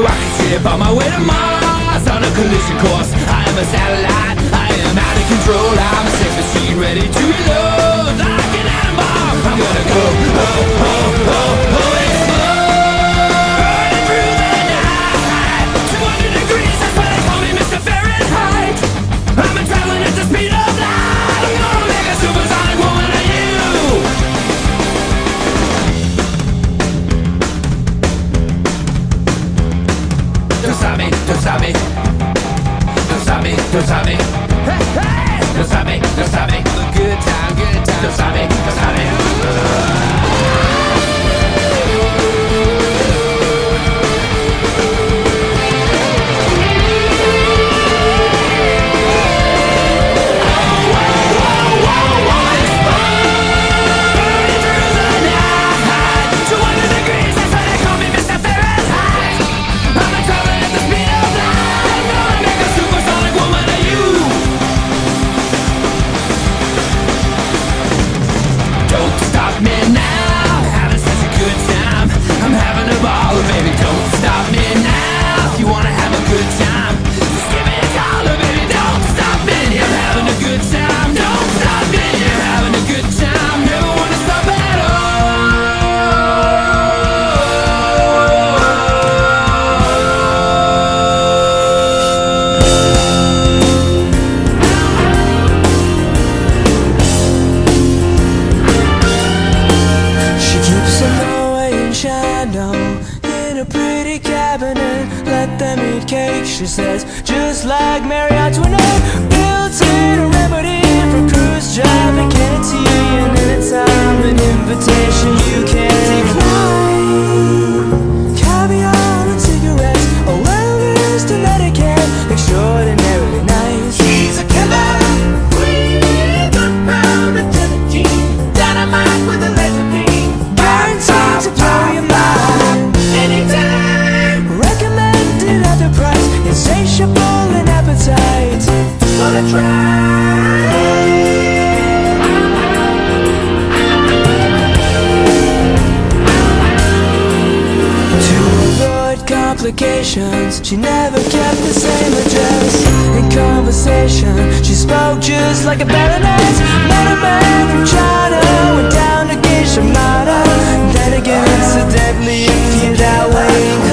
rocket ship on my way to Mars on a collision course. I am a satellite, I am out of control. I'm a sex machine ready to reload. Like an atom bomb, I'm gonna go, oh, oh, oh, oh, explode. Burning through the night, 200 degrees, that's why they call me Mr. Fahrenheit. I'm traveling at the speed of light. I'm gonna make a supersonic woman of you. Don't stop me, don't stop me. Don't stop me, don't stop me. Hey, hey! Don't stop me, don't stop me. Good time, good time. Don't stop me, don't stop me. Baby, don't stop me now. If you wanna have a good time, just give me a call, baby. Don't stop me. You're having a good time. Don't stop me. You're having a good time. Never wanna stop at all. She keeps a Norway in shadow in a pretty cabinet, let them eat cake, she says, just like Marie Antoinette. Built-in remedy for cruise traffic, can't see and anytime an invitation you can't decline. Caviar and cigarettes, a wellness to Connecticut, extraordinarily nice. She's a killer queen, good pound of gelatine, dynamite with a laser beam, guaranteed to blow your mind. anytime. Recommended at the price, insatiable in appetite. Gonna try. To avoid complications, she never kept the same address. In conversation, she spoke just like a baroness. Met a man from China, went down to Geisha Mata. Then again, incidentally, if you're that way